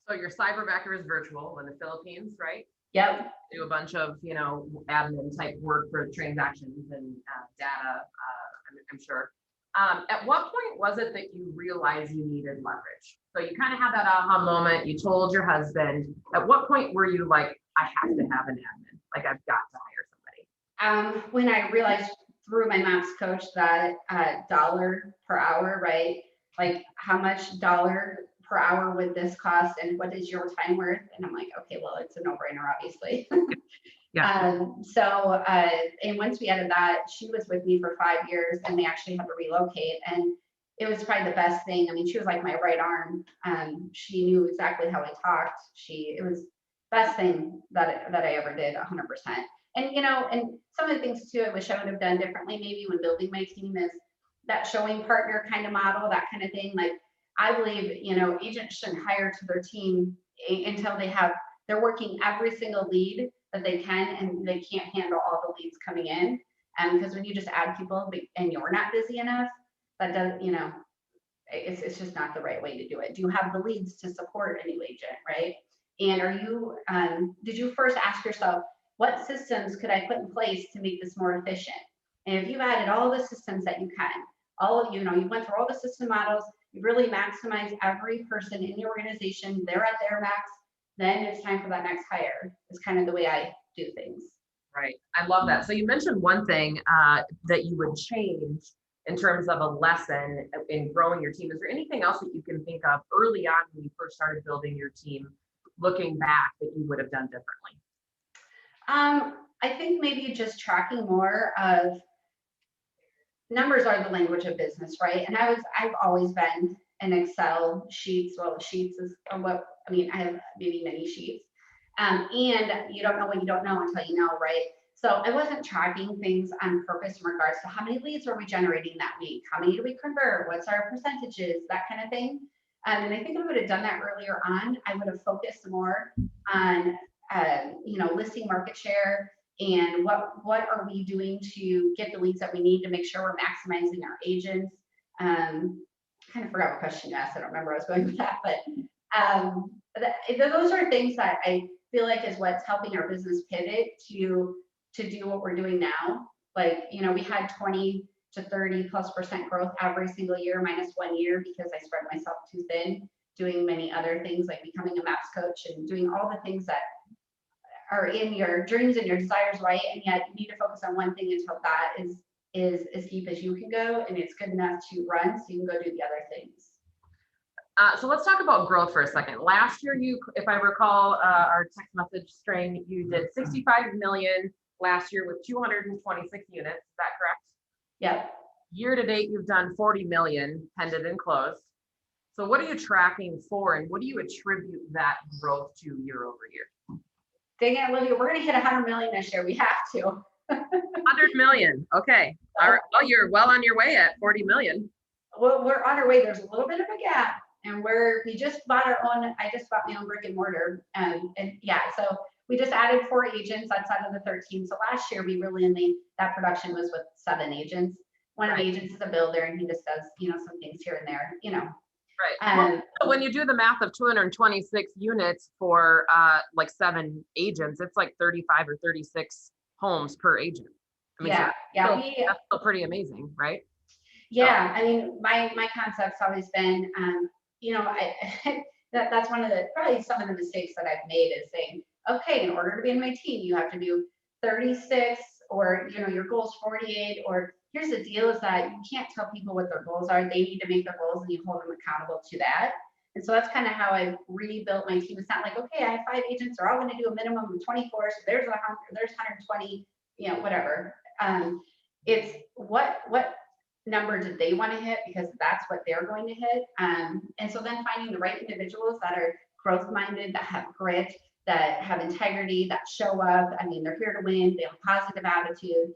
So your cyberbacker is virtual in the Philippines, right? Yep. Do a bunch of, admin type work for transactions and data, I'm sure. At what point was it that you realized you needed leverage? So you kind of had that aha moment. You told your husband. At what point were you like, I have to have an admin? Like, I've got to hire somebody. When I realized through my MAPS coach that dollar per hour, right? Like, how much dollar per hour would this cost, and what is your time worth? And I'm like, okay, well, it's a no-brainer, obviously. Yeah. And once we added that, she was with me for 5 years, and they actually had to relocate, and it was probably the best thing. I mean, she was like my right arm. She knew exactly how I talked. It was best thing that I ever did, 100%. And and some of the things too, I wish I would have done differently maybe when building my team, is that showing partner kind of model, that kind of thing. Like, I believe, agents shouldn't hire to their team until they're working every single lead that they can, and they can't handle all the leads coming in. Because when you just add people and you're not busy enough, that does, it's just not the right way to do it. Do you have the leads to support a new agent, right? And are you, did you first ask yourself, what systems could I put in place to make this more efficient? And if you've added all the systems that you can, you went through all the system models, you really maximize every person in your organization, they're at their max, then it's time for that next hire. It's kind of the way I do things. Right. I love that. So you mentioned one thing that you would change in terms of a lesson in growing your team. Is there anything else that you can think of early on when you first started building your team, looking back, that you would have done differently? I think maybe just tracking more of numbers are the language of business, right? And I've always been an Excel sheets. Well, sheets is what, I have maybe many sheets. And you don't know what you don't know until you know, right? So I wasn't tracking things on purpose in regards to how many leads are we generating that week? How many do we convert? What's our percentages? That kind of thing. And I think if I would have done that earlier on, I would have focused more on, listing market share and what are we doing to get the leads that we need to make sure we're maximizing our agents. Kind of forgot what question you asked. I don't remember where I was going with that, but those are things that I feel like is what's helping our business pivot to do what we're doing now. Like, we had 20 to 30+% growth every single year, minus 1 year because I spread myself too thin, doing many other things like becoming a MAPS coach and doing all the things that are in your dreams and your desires, right? And yet you need to focus on one thing until that is as deep as you can go and it's good enough to run so you can go do the other things. So let's talk about growth for a second. Last year, if I recall our text message string, you did 65 million last year with 226 units. Is that correct? Yep. Year to date, you've done 40 million pended and closed. So what are you tracking for and what do you attribute that growth to year over year? Dang it, Olivia, we're gonna hit 100 million this year. We have to. 100 million. Okay. All right. Well, you're well on your way at 40 million. Well, we're on our way. There's a little bit of a gap and we just bought I just bought my own brick and mortar. And yeah, so we just added 4 agents outside of the 13. So last year we really that production was with 7 agents. One of the agents is a builder and he just does, some things here and there, Right. So when you do the math of 226 units for like 7 agents, it's like 35 or 36 homes per agent. I mean, that's still pretty amazing, right? Yeah, I mean, my concept's always been, that's one of probably some of the mistakes that I've made is saying, okay, in order to be in my team, you have to do 36 or, your goal's 48, or here's the deal is that you can't tell people what their goals are. They need to make their goals and you hold them accountable to that. And so that's kind of how I rebuilt my team. It's not like, okay, I have 5 agents, they're all going to do a minimum of 24. So there's 100, there's 120, whatever. It's what number did they want to hit because that's what they're going to hit. And so then finding the right individuals that are growth minded, that have grit, that have integrity, that show up. I mean, they're here to win, they have a positive attitude.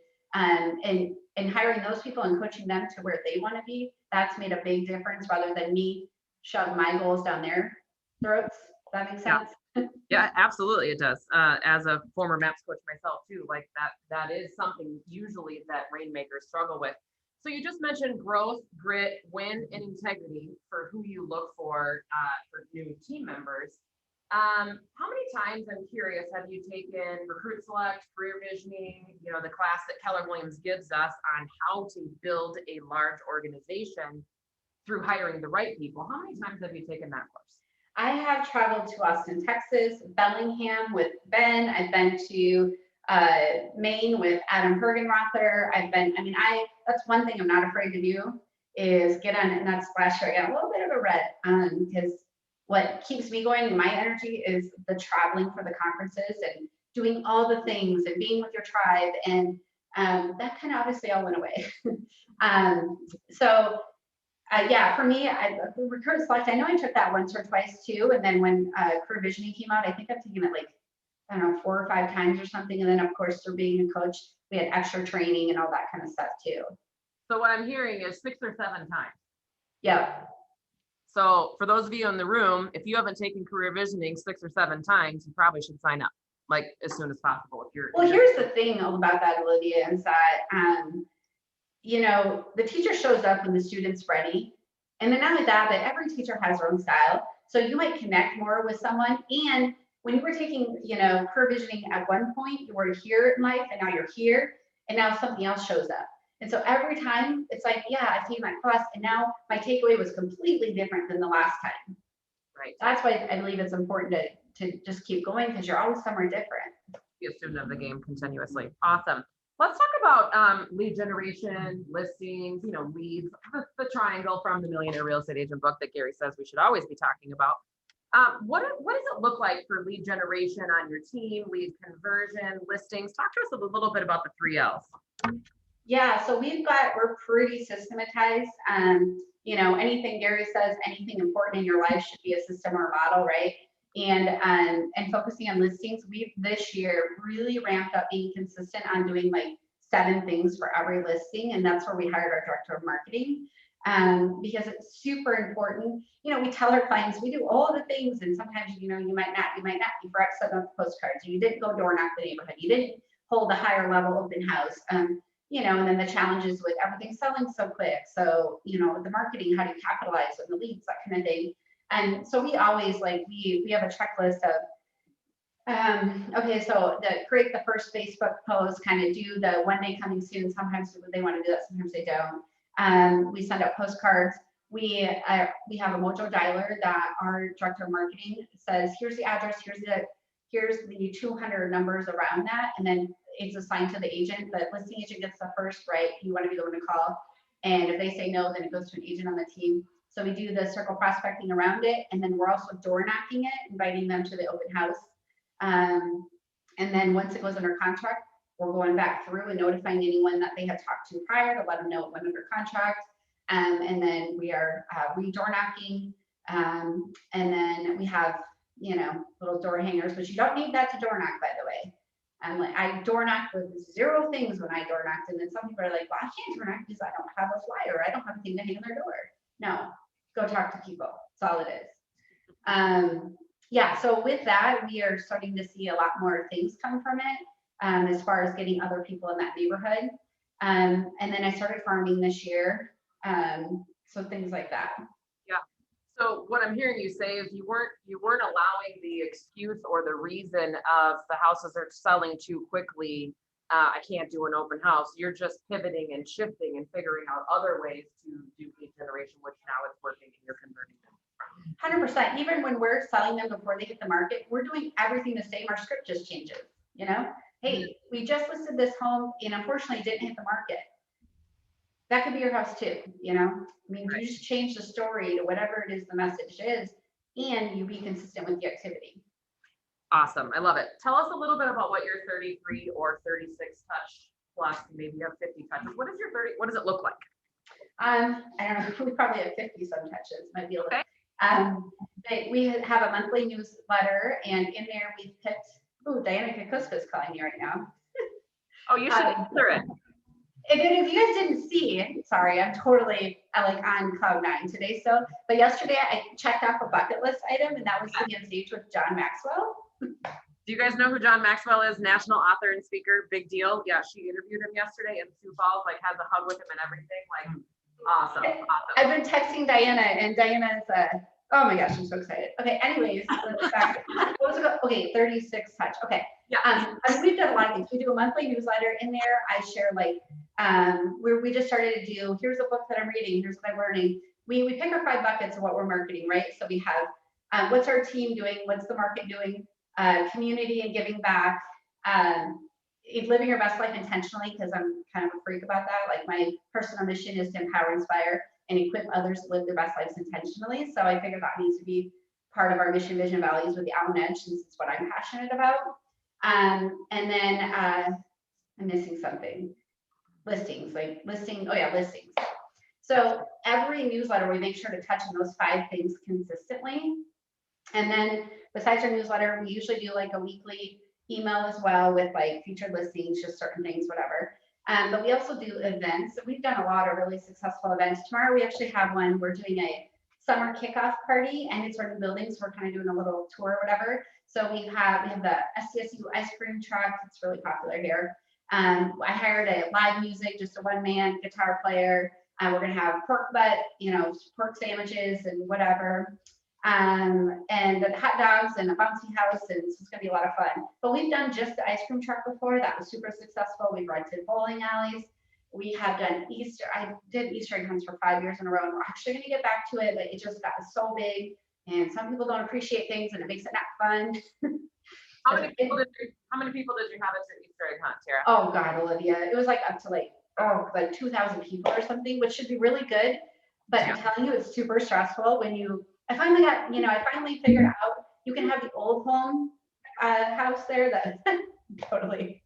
And hiring those people and coaching them to where they want to be, that's made a big difference rather than me shove my goals down their throats. Does that make sense? Yeah, absolutely it does. As a former MAPS coach myself too, like that is something usually that rainmakers struggle with. So you just mentioned growth, grit, win, and integrity for who you look for new team members. How many times, I'm curious, have you taken Recruit Select, Career Visioning, the class that Keller Williams gives us on how to build a large organization through hiring the right people? How many times have you taken that course? I have traveled to Austin, Texas, Bellingham with Ben. I've been to Maine with Adam Hergenrother. That's one thing I'm not afraid to do is get on, and that's last year I got a little bit of a red because what keeps me going and my energy is the traveling for the conferences and doing all the things and being with your tribe. And that kind of obviously all went away. Yeah, for me, Recruit Select, I know I took that once or twice too. And then when Career Visioning came out, I think I've taken it like, I don't know, 4 or 5 times or something. And then of course, through being a coach, we had extra training and all that kind of stuff too. So what I'm hearing is 6 or 7 times. Yeah. So for those of you in the room, if you haven't taken Career Visioning 6 or 7 times, you probably should sign up like as soon as possible. Well, here's the thing about that, Olivia, is that, the teacher shows up when the student's ready. And then not only that, but every teacher has their own style. So you might connect more with someone. And when you were taking, Career Visioning at one point, you were here in life and now you're here and now something else shows up. And so every time it's like, yeah, I've taken that class and now my takeaway was completely different than the last time. Right. That's why I believe it's important to just keep going because you're always somewhere different. Be a student of the game continuously. Awesome. Let's talk about lead generation, listings, leads, the triangle from the Millionaire Real Estate Agent book that Gary says we should always be talking about. What does it look like for lead generation on your team, lead conversion, listings? Talk to us a little bit about the 3 L's. Yeah, so we're pretty systematized. Anything Gary says, anything important in your life should be a system or a model, right? And focusing on listings, we've this year really ramped up being consistent on doing like 7 things for every listing. And that's where we hired our director of marketing. because it's super important. You know, we tell our clients, we do all the things, and sometimes, you know, you might not, you forgot to send out the postcards, you didn't go door knock the neighborhood, you didn't hold a higher level open house. You know, and then the challenges with everything selling so quick. So, you know, the marketing, how do you capitalize on the leads, that kind of thing. And so we always we have a checklist of, okay, so create the first Facebook post, kind of do the one day coming soon. Sometimes they want to do that, sometimes they don't. We send out postcards. We have a Mojo dialer that our director of marketing says, here's the address, here's the 200 numbers around that, and then it's assigned to the agent. The listing agent gets the first right. You want to be the one to call, and if they say no, then it goes to an agent on the team. So we do the circle prospecting around it, and then we're also door knocking it, inviting them to the open house. And then once it goes under contract, we're going back through and notifying anyone that they had talked to prior to let them know it went under contract. And then we are re-door knocking, and then we have, you know, little door hangers, but you don't need that to door knock, by the way. I door knocked with 0 things when I door knocked, and then some people are like, well, I can't door knock because I don't have a flyer, I don't have a thing to hang on their door. No, go talk to people. That's all it is. Yeah, so with that, we are starting to see a lot more things come from it, as far as getting other people in that neighborhood. And then I started farming this year. So things like that. Yeah. So what I'm hearing you say is you weren't allowing the excuse or the reason of the houses are selling too quickly. I can't do an open house. You're just pivoting and shifting and figuring out other ways to do lead generation, which now it's working and you're converting them. 100%. Even when we're selling them before they hit the market, we're doing everything the same. Our script just changes. You know, hey, we just listed this home and unfortunately it didn't hit the market. That could be your house too, you know? I mean, you just change the story to whatever it is the message is, and you be consistent with the activity. Awesome. I love it. Tell us a little bit about what your 33 or 36 touch plus, maybe you have 50 touches. What is your 30? What does it look like? I don't know. We probably have 50 some touches. Might be a little. But we have a monthly newsletter, and in there we picked. Oh, Diana Kakuska's calling me right now. Oh, you should answer it. If you guys didn't see, sorry, I'm totally on cloud 9 today. So, but yesterday I checked off a bucket list item, and that was to be on stage with John Maxwell. Do you guys know who John Maxwell is? National author and speaker, big deal. Yeah, she interviewed him yesterday in Sioux Falls, has a hug with him and everything. Awesome. I've been texting Diana, and Diana's oh my gosh, I'm so excited. Okay, anyways, okay, 36 touch. Okay. Yeah. We've done a lot of things. We do a monthly newsletter. In there, I share we just started to do, here's a book that I'm reading, here's what I'm learning. We pick our 5 buckets of what we're marketing, right? So we have what's our team doing, what's the market doing, community and giving back, living your best life intentionally, because I'm kind of a freak about that. My personal mission is to empower, inspire, and equip others to live their best lives intentionally. So I figured that needs to be part of our mission, vision, values with the Allen Edge, since it's what I'm passionate about. And then I'm missing something. Listings. Oh yeah, listings. So every newsletter, we make sure to touch on those 5 things consistently. And then besides our newsletter, we usually do a weekly email as well with featured listings, just certain things, whatever. But we also do events. We've done a lot of really successful events. Tomorrow we actually have one. We're doing a summer kickoff party, and it's our new buildings. We're kind of doing a little tour or whatever. So we have the SDSU ice cream truck. It's really popular here. I hired a live music, just a 1-man guitar player. We're gonna have pork butt, pork sandwiches and whatever. And the hot dogs and a bouncy house, and so it's gonna be a lot of fun. But we've done just the ice cream truck before. That was super successful. We've rented bowling alleys. We have done Easter. I did Easter egg hunts for 5 years in a row, and we're actually gonna get back to it, but it just got so big, and some people don't appreciate things, and it makes it not fun. How many people did you have at your Easter egg hunt, Tara? Oh God, Olivia, it was up to 2,000 people or something, which should be really good. But I'm telling you, it's super stressful when I finally figured out you can have the old home house there that totally.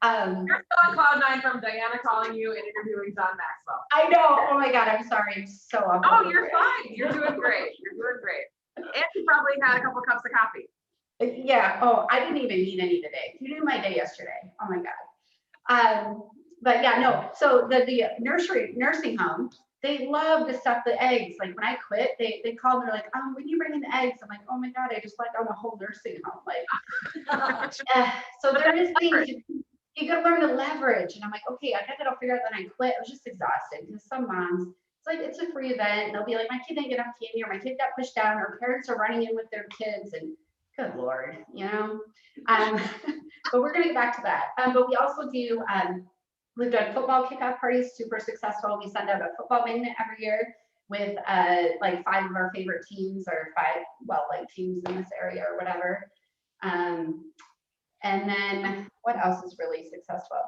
You're still on cloud 9 from Diana calling you and interviewing John Maxwell. I know. Oh my God, I'm sorry. I'm so Oh, you're fine. You're doing great. You're doing great. And you probably had a couple cups of coffee. Yeah. Oh, I didn't even need any today. You knew my day yesterday. Oh my God. But yeah, no. So the nursing home they love to stuff the eggs. Like when I quit, they call me, they're like, when you bring in the eggs, I'm like, oh my God, I just let down the whole nursing home. Like, so there is things you gotta learn to leverage. And I'm like, okay, I got that all figured out. Then I quit. I was just exhausted because some moms, it's like, it's a free event. They'll be like, my kid didn't get enough candy, or my kid got pushed down, or parents are running in with their kids, and good Lord, you know? But we're gonna get back to that. But we also do, we've done football kickoff parties, super successful. We send out a football magnet every year with like 5 of our favorite teams, or 5, well, like teams in this area or whatever. And then what else is really successful?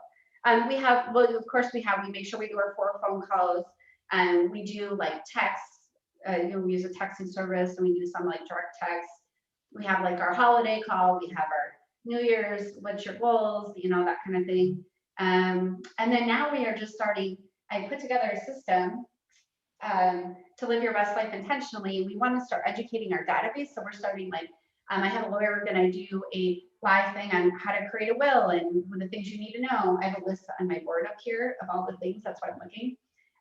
We have, well, of course we make sure we do our 4 phone calls, and we do like texts, we use a texting service, and we do some like direct text. We have like our holiday call, we have our New Year's, what's your goals, you know, that kind of thing. And then now we are just starting, I put together a system to live your best life intentionally. We want to start educating our database. So we're starting like, I have a lawyer going to do a live thing on how to create a will and the things you need to know. I have a list on my board up here of all the things, that's why I'm looking.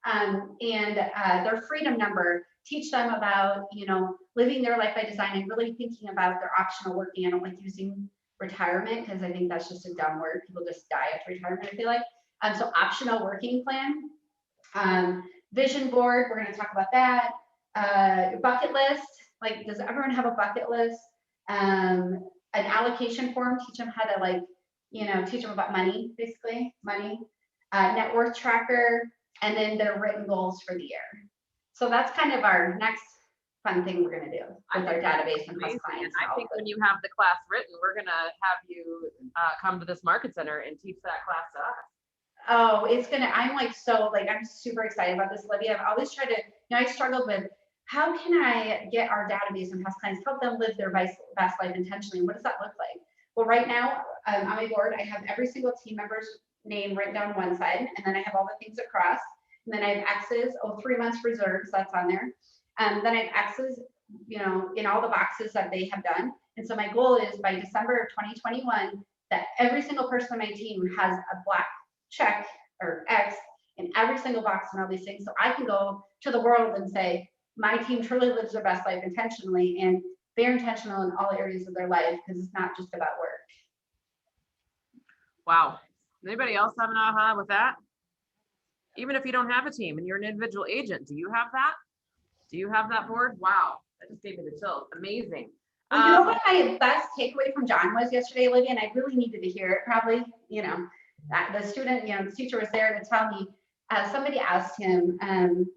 And their freedom number, teach them about, you know, living their life by design and really thinking about their optional working. I don't like using retirement because I think that's just a dumb word. People just die after retirement, I feel like. So optional working plan, vision board, we're going to talk about that. Bucket list, like, does everyone have a bucket list? An allocation form, teach them how to, like, you know, teach them about money, basically, money. Net worth tracker, and then their written goals for the year. So that's kind of our next fun thing we're going to do with our database and plus clients. I think when you have the class written, we're going to have you come to this market center and teach that class to us. Oh, it's gonna, I'm like, so like, I'm super excited about this, Olivia. I've always tried to, you know, I struggled with how can I get our database and past clients, help them live their best life intentionally. What does that look like? Well, right now on my board, I have every single team member's name written down one side, and then I have all the things across, and then I have X's, 3 months reserves, that's on there. Then I have X's, you know, in all the boxes that they have done. And so my goal is by December of 2021, that every single person on my team has a black check or X in every single box and all these things. So I can go to the world and say, my team truly lives their best life intentionally, and they're intentional in all areas of their life, because it's not just about work. Wow. Anybody else have an aha with that? Even if you don't have a team and you're an individual agent, do you have that? Do you have that board? Wow. That just gave me the chills. Amazing. Well, you know what my best takeaway from John was yesterday, Olivia, and I really needed to hear it probably, you know, that the student, you know, the teacher was there to tell me, somebody asked him,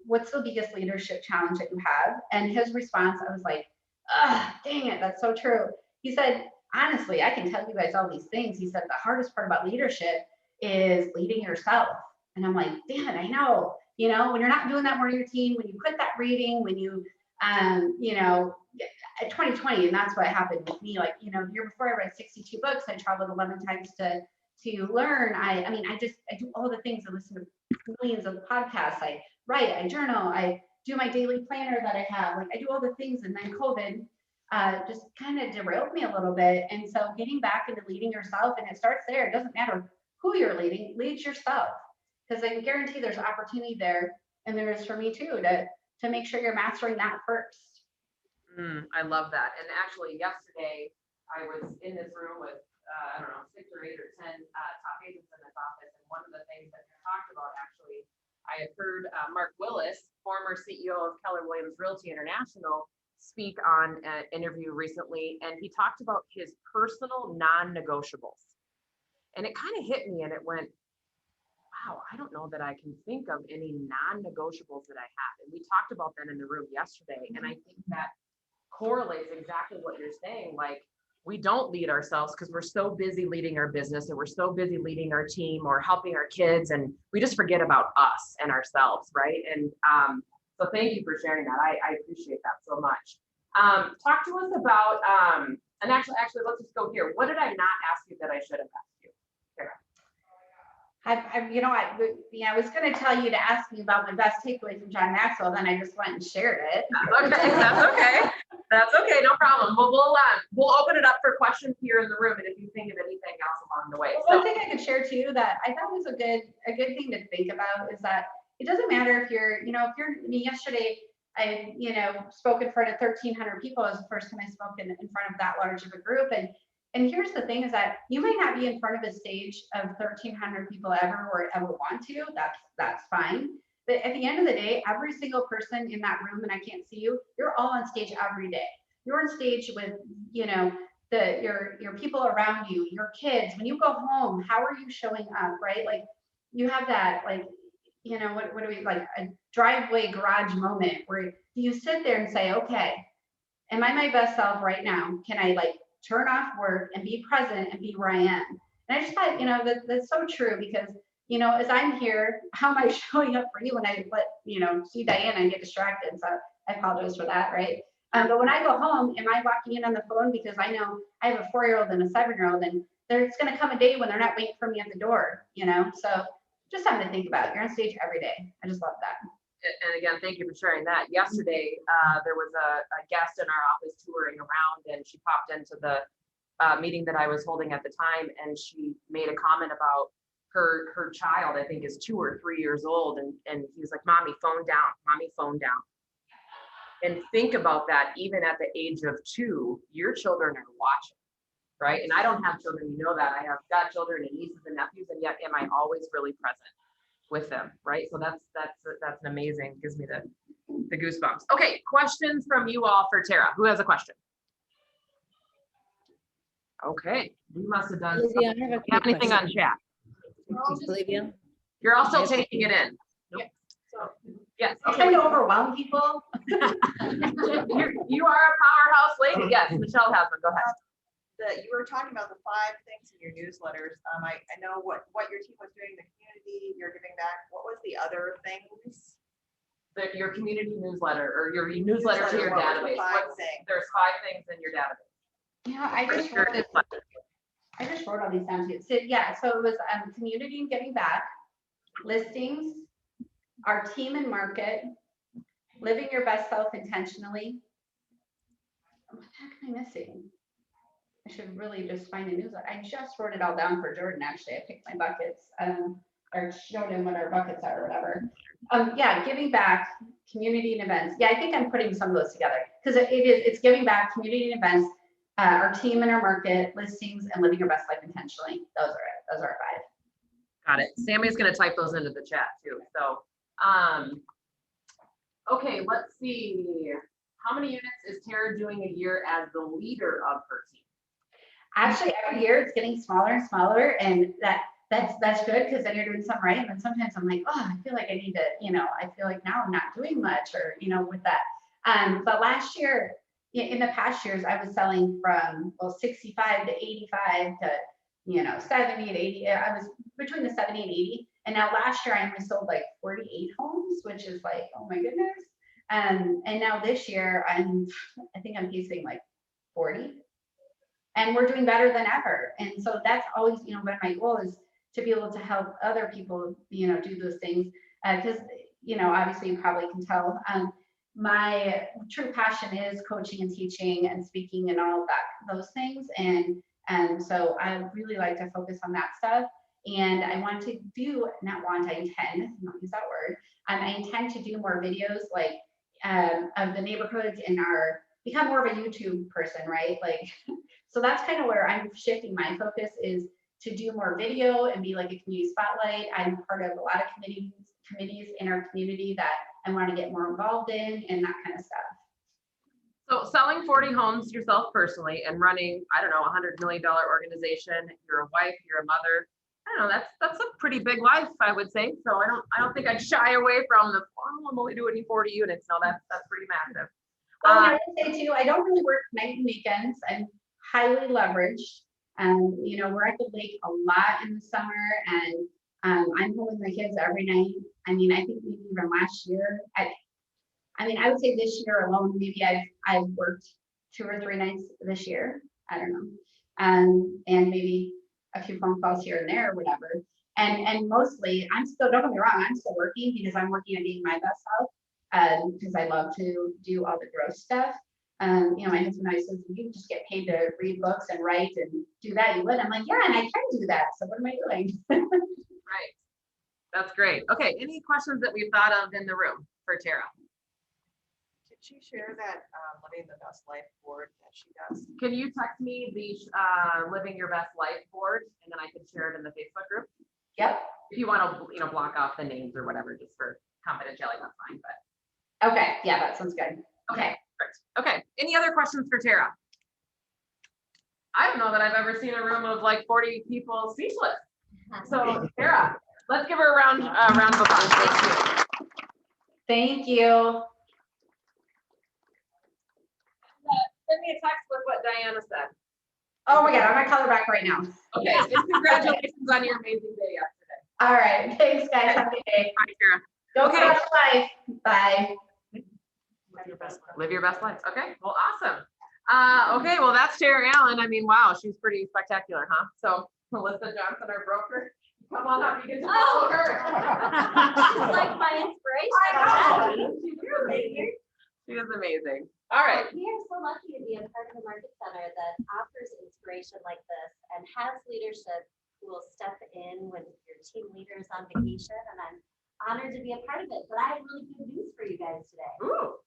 what's the biggest leadership challenge that you have? And his response, I was like, dang it, that's so true. He said, honestly, I can tell you guys all these things. He said, the hardest part about leadership is leading yourself. And I'm like, damn it, I know. You know, when you're not doing that more in your team, when you quit that reading, when you, you know, at 2020, and that's what happened with me. Like, you know, the year before I read 62 books, I traveled 11 times to learn. I mean, I do all the things. I listen to millions of podcasts. I write, I journal, I do my daily planner that I have. Like, I do all the things. And then COVID just kind of derailed me a little bit. And so getting back into leading yourself, and it starts there. It doesn't matter who you're leading, lead yourself. Because I can guarantee there's opportunity there. And there is for me too, to make sure you're mastering that first. I love that. And actually yesterday I was in this room with, I don't know, 6 or 8 or 10 top agents in this office. And one of the things that we talked about, actually, I had heard Mark Willis, former CEO of Keller Williams Realty International, speak on an interview recently. And he talked about his personal non-negotiables. And it kind of hit me, and it went, wow, I don't know that I can think of any non-negotiables that I have. And we talked about that in the room yesterday. And I think that correlates exactly what you're saying. Like, we don't lead ourselves because we're so busy leading our business, and we're so busy leading our team or helping our kids, and we just forget about us and ourselves, right? And so thank you for sharing that. I appreciate that so much. Talk to us about, and actually, let's just go here. What did I not ask you that I should have asked you? Kara. You know, I was going to tell you to ask me about my best takeaway from John Maxwell, then I just went and shared it. Okay, that's okay. That's okay, no problem. We'll open it up for questions here in the room, and if you think of anything else along the way. Well, one thing I could share too that I thought was a good thing to think about is that it doesn't matter if you're, if you're, I mean, yesterday, I, spoke in front of 1,300 people. It was the first time I spoke in front of that large of a group. And here's the thing is that you might not be in front of a stage of 1,300 people ever or ever want to, that's fine. But at the end of the day, every single person in that room, and I can't see you, you're all on stage every day. You're on stage with, your people around you, your kids. When you go home, how are you showing up, right? Like you have that, like, what do we like a driveway garage moment where you sit there and say, okay, am I my best self right now? Can I like turn off work and be present and be where I am? And I just thought, that's so true because, as I'm here, how am I showing up for you when I see Diana and get distracted? So I apologize for that, right? But when I go home, am I walking in on the phone because I know I have a 4-year-old and a 7-year-old, and there's going to come a day when they're not waiting for me at the door, So just something to think about. You're on stage every day. I just love that. And again, thank you for sharing that. Yesterday, there was a guest in our office touring around, and she popped into the meeting that I was holding at the time, and she made a comment about her child, I think is 2 or 3 years old, and he's like, mommy, phone down, mommy, phone down. And think about that, even at the age of 2, your children are watching, right? And I don't have children, that. I have godchildren and nieces and nephews, and yet am I always really present with them, right? So that's an amazing, gives me the goosebumps. Okay, questions from you all for Tara. Who has a question? Okay, we must have done Olivia, something. I have a Do you have quick anything on chat? Olivia? You're also taking it in. Yes. Can you overwhelm people? You are a powerhouse lady. Yes, Michelle has one. Go ahead. You were talking about the 5 things in your newsletters. I know what your team was doing, the community, you're giving back. What was the other things? Your community newsletter or your newsletter to your What were the database. 5 things? There's 5 things in your database. Yeah, I just wrote all these down too. So it was community and giving back, listings, our team and market, living your best self intentionally. What the heck am I missing? I should really just find a newsletter. I just wrote it all down for Jordan, actually. I picked my buckets, or showed him what our buckets are or whatever. Giving back, community and events. Yeah, I think I'm putting some of those together because it's giving back, community and events, our team and our market, listings, and living your best life intentionally. Those are it. Those are our 5. Got it. Sammy's going to type those into the chat too. So, okay, let's see. How many units is Tara doing a year as the leader of her team? Actually, every year it's getting smaller and smaller, and that's good because then you're doing something right. And then sometimes I'm like, oh, I feel like I need to, I feel like now I'm not doing much, or with that. But last year, in the past years, I was selling from 65 to 85 to 70 to 80. I was between the 70 and 80. And now last year I only sold like 48 homes, which is like, oh my goodness. And now this year I think I'm pacing like 40. And we're doing better than ever. And so that's always, what my goal is, to be able to help other people, do those things. Because, obviously you probably can tell, my true passion is coaching and teaching and speaking and all of those things. And so I really like to focus on that stuff. And I want to I intend, not use that word. I intend to do more videos like of the neighborhoods and become more of a YouTube person, right? Like, so that's kind of where I'm shifting my focus, is to do more video and be like a community spotlight. I'm part of a lot of committees in our community that I want to get more involved in and that kind of stuff. So selling 40 homes yourself personally and running, I don't know, $100 million organization, you're a wife, you're a mother. I don't know, that's a pretty big life, I would say. So I don't think I'd shy away from I'm only doing 40 units. No, that's pretty massive. Well, I would say too, I don't really work night and weekends. I'm highly leveraged. We're at the lake a lot in the summer, and I'm home with my kids every night. I mean, I think maybe even last year, I would say this year alone, maybe I've worked 2 or 3 nights this year. I don't know. And maybe a few phone calls here and there or whatever. And mostly I'm still, don't get me wrong, I'm still working because I'm working on being my best self, because I love to do all the growth stuff. My husband always says, you can just get paid to read books and write and do that, you would. I'm like, yeah, and I can do that. So what am I doing? Right. That's great. Okay, any questions that we've thought of in the room for Tara? Did she share that Living the Best Life board that she does? Can you text me the Living Your Best Life board, and then I can share it in the Facebook group? Yep. If you want to, block off the names or whatever, just for confidentiality, that's fine, but. Okay, yeah, that sounds good. Okay, great. Okay, any other questions for Tara? I don't know that I've ever seen a room of like 40 people speechless. So Tara, let's give her a round of applause. Thank you. Send me a text with what Diana said. Oh my God, I'm gonna call her back right now. Okay, and congratulations on your amazing day yesterday. All right, thanks guys, have a good day. Bye, Tara. Go Okay. crush life, bye. Live your best life. Okay, well, awesome. Okay, well, that's Tara Allen. I mean, wow, she's pretty spectacular, huh? So Melissa Johnson, our broker, come on up, you get to know her. She's like my inspiration. I know. She's amazing. She is amazing. All right. We are so lucky to be a part of a market center that offers inspiration like this and has leadership who will step in when your team leader is on vacation, and I'm honored to be a part of it. But I have really good news for you guys today. Ooh.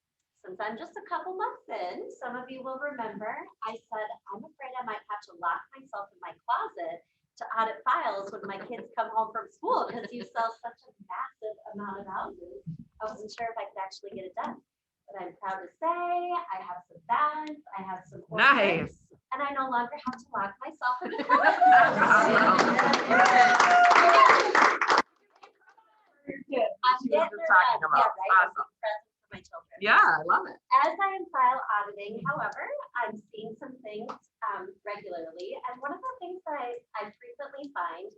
Since I'm just a couple months in, some of you will remember I said I'm afraid I might have to lock myself in my closet to audit files when my kids come home from school because you sell such a massive amount of houses. I wasn't sure if I could actually get it done. But I'm proud to say I have some balance, I have some Nice. and I no longer have to lock myself in the I'm getting there. Talking about. Yeah, right. Awesome. Present for my children. Yeah, I love it. As I am file auditing, however, I'm seeing some things regularly. And one of the things that I frequently find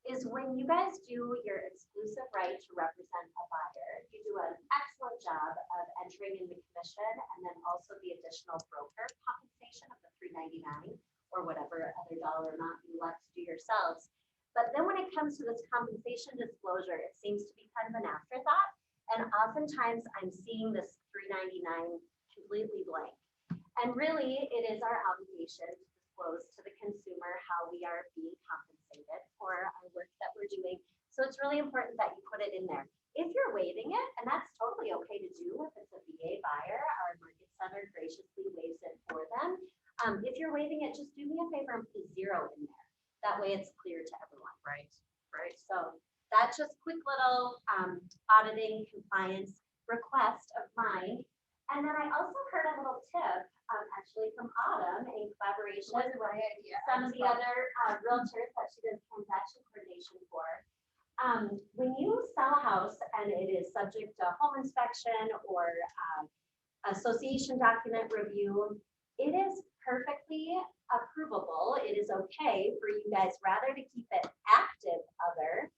is when you guys do your exclusive right to represent a buyer, you do an excellent job of entering in the commission and then also the additional broker compensation of the $3.99 or whatever other dollar amount you elect to do yourselves. But then when it comes to this compensation disclosure, it seems to be kind of an afterthought. And oftentimes I'm seeing this $3.99 completely blank. And really, it is our obligation to disclose to the consumer how we are being compensated for our work that we're doing. So it's really important that you put it in there. If you're waiving it, and that's totally okay to do if it's a VA buyer, our market center graciously waives it for them. If you're waiving it, just do me a favor and put 0 in there. That way it's clear to everyone. Right, right. So that's just quick little auditing compliance request of mine. And then I also heard a little tip, actually from Autumn in collaboration with some of the other realtors that she does transaction coordination for. When you sell a house and it is subject to home inspection or association document review, it is perfectly approvable. It is okay for you guys rather to keep it active other,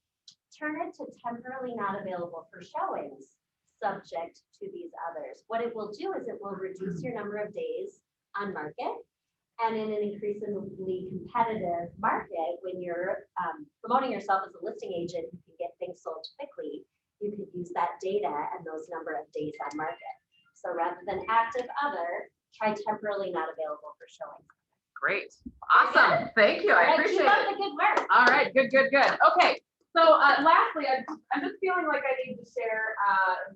turn it to temporarily not available for showings, subject to these others. What it will do is it will reduce your number of days on market, and in an increasingly competitive market, when you're promoting yourself as a listing agent who can get things sold quickly, you could use that data and those number of days on market. So rather than active other, try temporarily not available for showing. Great. Awesome. Thank you. I appreciate Keep up it. the good work. All right. Good, good, good. Okay. So lastly, I'm just feeling like I need to share,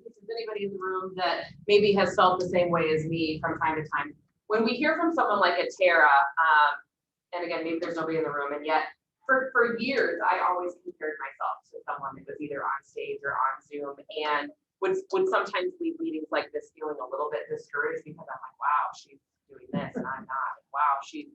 if there's anybody in the room that maybe has felt the same way as me from time to time. When we hear from someone like a Tara, and again, maybe there's nobody in the room, and yet for years, I always compared myself to someone that was either on stage or on Zoom, and would sometimes leave meetings like this feeling a little bit discouraged because I'm like, wow, she's doing this and I'm not. Wow, she,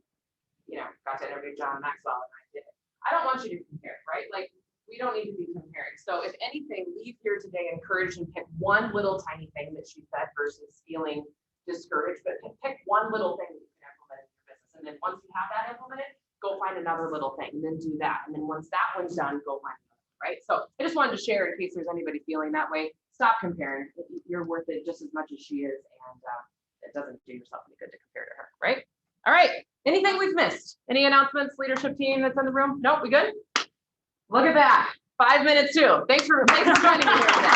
got to interview John Maxwell and I did it. I don't want you to compare, right? Like, we don't need to be comparing. So if anything, leave here today encouraged and pick one little tiny thing that she said versus feeling discouraged, but pick one little thing that you can implement in your business. And then once you have that implemented, go find another little thing and then do that. And then once that one's done, go find another, right? So I just wanted to share in case there's anybody feeling that way. Stop comparing. You're worth it just as much as she is. And it doesn't do yourself any good to compare to her, right? All right. Anything we've missed? Any announcements, leadership team that's in the room? Nope, we good? Look at that. 5 minutes too. Thanks for joining me here today.